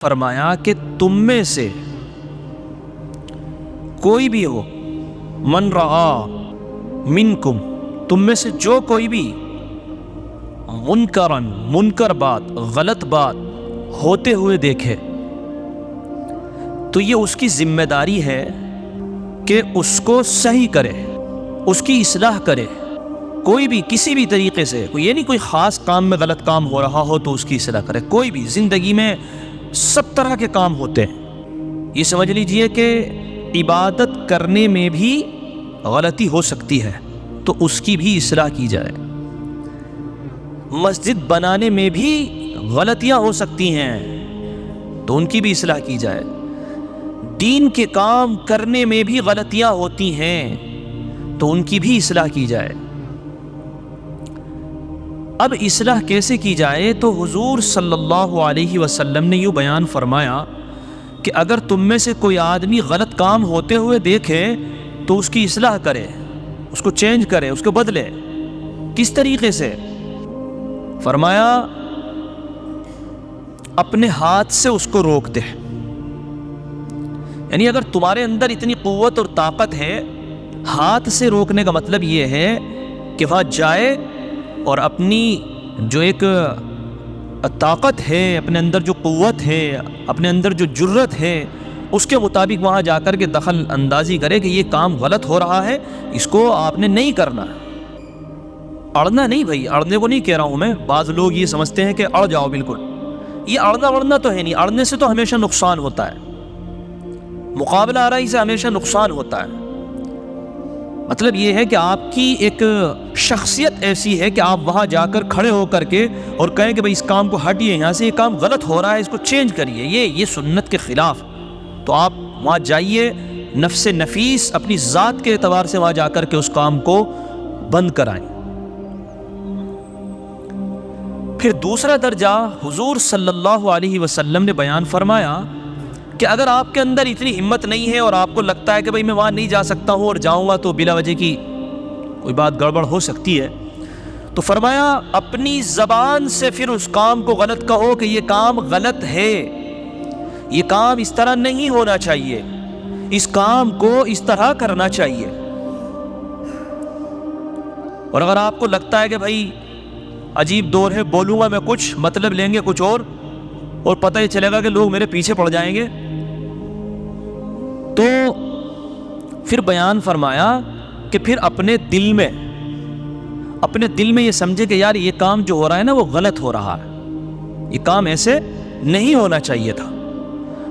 فرمایا کہ تم میں سے کوئی بھی ہو، من رعا منکم، تم میں سے جو کوئی بھی منکر بات، غلط بات ہوتے ہوئے دیکھے، تو یہ اس کی ذمہ داری ہے کہ اس کو صحیح کرے، اس کی اصلاح کرے، کوئی بھی کسی بھی طریقے سے، یہ نہیں کوئی خاص کام میں غلط کام ہو رہا ہو تو اس کی اصلاح کرے، کوئی بھی زندگی میں سب طرح کے کام ہوتے ہیں، یہ سمجھ لیجئے کہ عبادت کرنے میں بھی غلطی ہو سکتی ہے تو اس کی بھی اصلاح کی جائے، مسجد بنانے میں بھی غلطیاں ہو سکتی ہیں تو ان کی بھی اصلاح کی جائے، دین کے کام کرنے میں بھی غلطیاں ہوتی ہیں تو ان کی بھی اصلاح کی جائے۔ اب اصلاح کیسے کی جائے؟ تو حضور صلی اللہ علیہ وسلم نے یوں بیان فرمایا کہ اگر تم میں سے کوئی آدمی غلط کام ہوتے ہوئے دیکھے تو اس کی اصلاح کرے، اس کو چینج کرے، اس کو بدلے۔ کس طریقے سے؟ فرمایا اپنے ہاتھ سے اس کو روک دے، یعنی اگر تمہارے اندر اتنی قوت اور طاقت ہے، ہاتھ سے روکنے کا مطلب یہ ہے کہ وہاں جائے اور اپنی جو ایک طاقت ہے، اپنے اندر جو قوت ہے، اپنے اندر جو جرت ہے، اس کے مطابق وہاں جا کر کے دخل اندازی کرے کہ یہ کام غلط ہو رہا ہے، اس کو آپ نے نہیں کرنا۔ اڑنا نہیں بھائی، اڑنے کو نہیں کہہ رہا ہوں میں، بعض لوگ یہ سمجھتے ہیں کہ اڑ جاؤ، بالکل یہ اڑنا تو ہے نہیں، اڑنے سے تو ہمیشہ نقصان ہوتا ہے، مقابلہ آرائی سے ہمیشہ نقصان ہوتا ہے۔ مطلب یہ ہے کہ آپ کی ایک شخصیت ایسی ہے کہ آپ وہاں جا کر کھڑے ہو کر کے اور کہیں کہ بھائی اس کام کو ہٹیے، یہاں سے یہ کام غلط ہو رہا ہے، اس کو چینج کریے، یہ سنت کے خلاف، تو آپ وہاں جائیے، نفس نفیس اپنی ذات کے اعتبار سے وہاں جا کر کے اس کام کو بند کرائیں۔ پھر دوسرا درجہ حضور صلی اللہ علیہ وسلم نے بیان فرمایا کہ اگر آپ کے اندر اتنی ہمت نہیں ہے اور آپ کو لگتا ہے کہ بھئی میں وہاں نہیں جا سکتا ہوں اور جاؤں گا تو بلا وجہ کی کوئی بات گڑبڑ ہو سکتی ہے، تو فرمایا اپنی زبان سے پھر اس کام کو غلط کہو کہ یہ کام غلط ہے، یہ کام اس طرح نہیں ہونا چاہیے، اس کام کو اس طرح کرنا چاہیے۔ اور اگر آپ کو لگتا ہے کہ بھئی عجیب دور ہے، بولوں گا میں کچھ، مطلب لیں گے کچھ اور پتہ ہی چلے گا کہ لوگ میرے پیچھے پڑ جائیں گے، تو پھر بیان فرمایا کہ پھر اپنے دل میں یہ سمجھے کہ یار یہ کام جو ہو رہا ہے نا وہ غلط ہو رہا ہے، یہ کام ایسے نہیں ہونا چاہیے تھا۔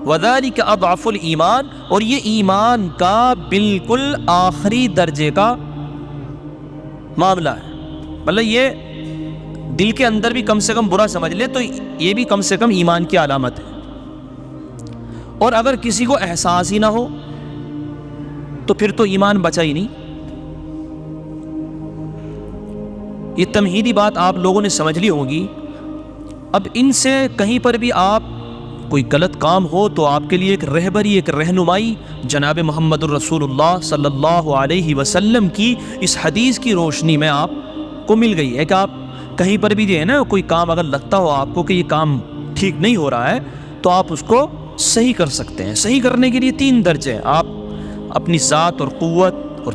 وَذَلِكَ أَضْعَفُ الْإِيمَانِ، اور یہ ایمان کا بالکل آخری درجے کا معاملہ ہے، مطلب یہ دل کے اندر بھی کم سے کم برا سمجھ لے تو یہ بھی کم سے کم ایمان کی علامت ہے۔ اور اگر کسی کو احساس ہی نہ ہو تو پھر تو ایمان بچا ہی نہیں۔ یہ تمہیدی بات آپ لوگوں نے سمجھ لی ہوگی۔ اب ان سے کہیں پر بھی آپ کوئی غلط کام ہو تو آپ کے لیے ایک رہبری، ایک رہنمائی جناب محمد الرسول اللہ صلی اللہ علیہ وسلم کی اس حدیث کی روشنی میں آپ کو مل گئی ہے کہ آپ کہیں پر بھی جو ہے نا کوئی کام اگر لگتا ہو آپ کو کہ یہ کام ٹھیک نہیں ہو رہا ہے تو آپ اس کو صحیح کر سکتے ہیں۔ صحیح کرنے کے لیے 3 درجے ہیں، آپ اپنی ذات اور قوت اور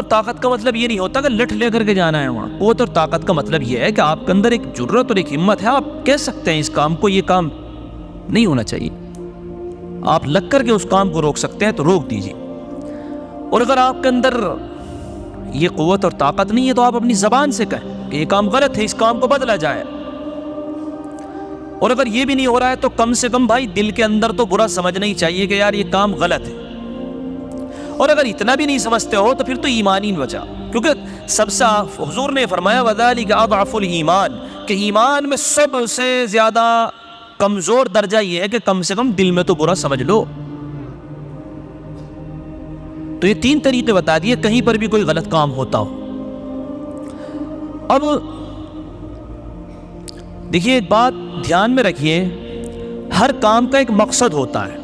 طاقت کا مطلب یہ نہیں ہوتا کہ لٹ لے کر کے جانا ہے وہاں، قوت اور طاقت کا مطلب یہ ہے کہ آپ کے اندر ایک جرت اور ایک ہمت ہے، آپ کہہ سکتے ہیں اس کام کو، یہ کام نہیں ہونا چاہیے، آپ لگ کر کے اس کام کو روک سکتے ہیں تو روک دیجیے۔ اور اگر آپ کے اندر یہ قوت اور طاقت نہیں ہے تو آپ اپنی زبان سے کہیں کہ یہ کام غلط ہے، اس کام کو بدلا جائے۔ اور اگر یہ بھی نہیں ہو رہا ہے تو کم سے کم بھائی دل کے اندر تو برا سمجھنا ہی چاہیے کہ یار یہ کام غلط ہے۔ اور اگر اتنا بھی نہیں سمجھتے ہو تو پھر تو ایمان ہی نہیں بچا، کیونکہ سب سے حضور نے فرمایا وَذَلِكَ أَضْعَفُ الْإِيمَانِ، کہ ایمان میں سب سے زیادہ کمزور درجہ یہ ہے کہ کم سے کم دل میں تو برا سمجھ لو۔ تو یہ 3 طریقے بتا دیے کہیں پر بھی کوئی غلط کام ہوتا ہو۔ اب دیکھیے ایک بات دھیان میں رکھیے، ہر کام کا ایک مقصد ہوتا ہے،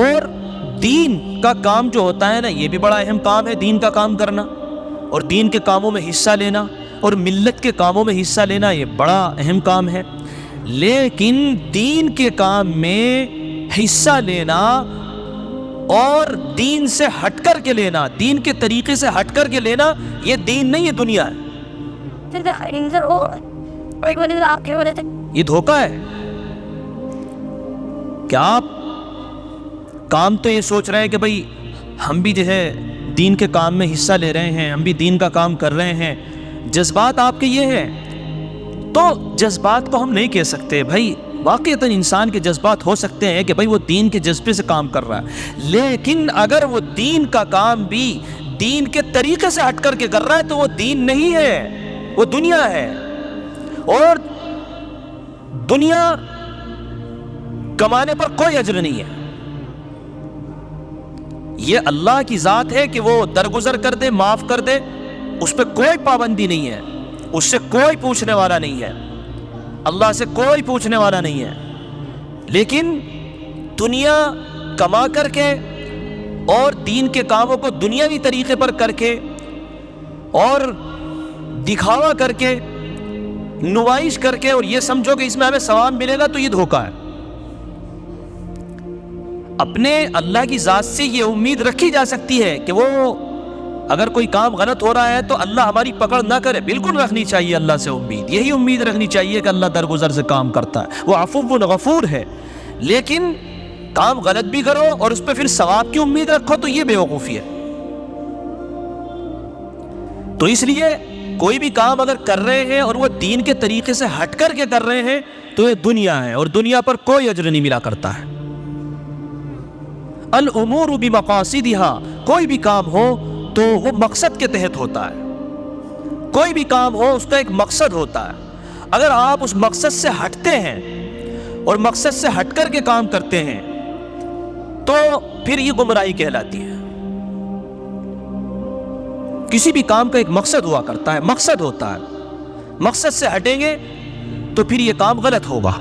اور دین کا کام جو ہوتا ہے نا یہ بھی بڑا اہم کام ہے، دین کا کام کرنا اور دین کے کاموں میں حصہ لینا اور ملت کے کاموں میں حصہ لینا یہ بڑا اہم کام ہے۔ لیکن دین کے کام میں حصہ لینا اور دین سے ہٹ کر کے لینا، دین کے طریقے سے ہٹ کر کے لینا، یہ دین نہیں، یہ دنیا ہے، یہ دھوکہ ہے۔ کیا آپ کام تو یہ سوچ رہے ہیں کہ بھئی ہم بھی جو ہے دین کے کام میں حصہ لے رہے ہیں، ہم بھی دین کا کام کر رہے ہیں، جذبات آپ کے یہ ہیں، تو جذبات کو ہم نہیں کہہ سکتے بھائی، واقعتاً انسان کے جذبات ہو سکتے ہیں کہ بھئی وہ دین کے جذبے سے کام کر رہا ہے، لیکن اگر وہ دین کا کام بھی دین کے طریقے سے ہٹ کر کے کر رہا ہے تو وہ دین نہیں ہے، وہ دنیا ہے، اور دنیا کمانے پر کوئی اجر نہیں ہے۔ یہ اللہ کی ذات ہے کہ وہ درگزر کر دے، معاف کر دے، اس پہ کوئی پابندی نہیں ہے، اس سے کوئی پوچھنے والا نہیں ہے، اللہ سے کوئی پوچھنے والا نہیں ہے، لیکن دنیا کما کر کے اور دین کے کاموں کو دنیاوی طریقے پر کر کے اور دکھاوا کر کے، نمائش کر کے، اور یہ سمجھو کہ اس میں ہمیں ثواب ملے گا، تو یہ دھوکہ ہے۔ اپنے اللہ کی ذات سے یہ امید رکھی جا سکتی ہے کہ وہ اگر کوئی کام غلط ہو رہا ہے تو اللہ ہماری پکڑ نہ کرے، بالکل رکھنی چاہیے اللہ سے امید، یہی امید رکھنی چاہیے کہ اللہ درگزر سے کام کرتا ہے، وہ عفو غفور ہے، لیکن کام غلط بھی کرو اور اس پہ پھر ثواب کی امید رکھو تو یہ بے وقوفی ہے۔ تو اس لیے کوئی بھی کام اگر کر رہے ہیں اور وہ دین کے طریقے سے ہٹ کر کے کر رہے ہیں تو یہ دنیا ہے، اور دنیا پر کوئی اجر نہیں ملا کرتا ہے۔ الامور بمقاصدها، کوئی بھی کام ہو تو وہ مقصد کے تحت ہوتا ہے، کوئی بھی کام ہو اس کا ایک مقصد ہوتا ہے، اگر آپ اس مقصد سے ہٹتے ہیں اور مقصد سے ہٹ کر کے کام کرتے ہیں تو پھر یہ گمراہی کہلاتی ہے۔ کسی بھی کام کا ایک مقصد ہوا کرتا ہے، مقصد ہوتا ہے، مقصد سے ہٹیں گے تو پھر یہ کام غلط ہوگا۔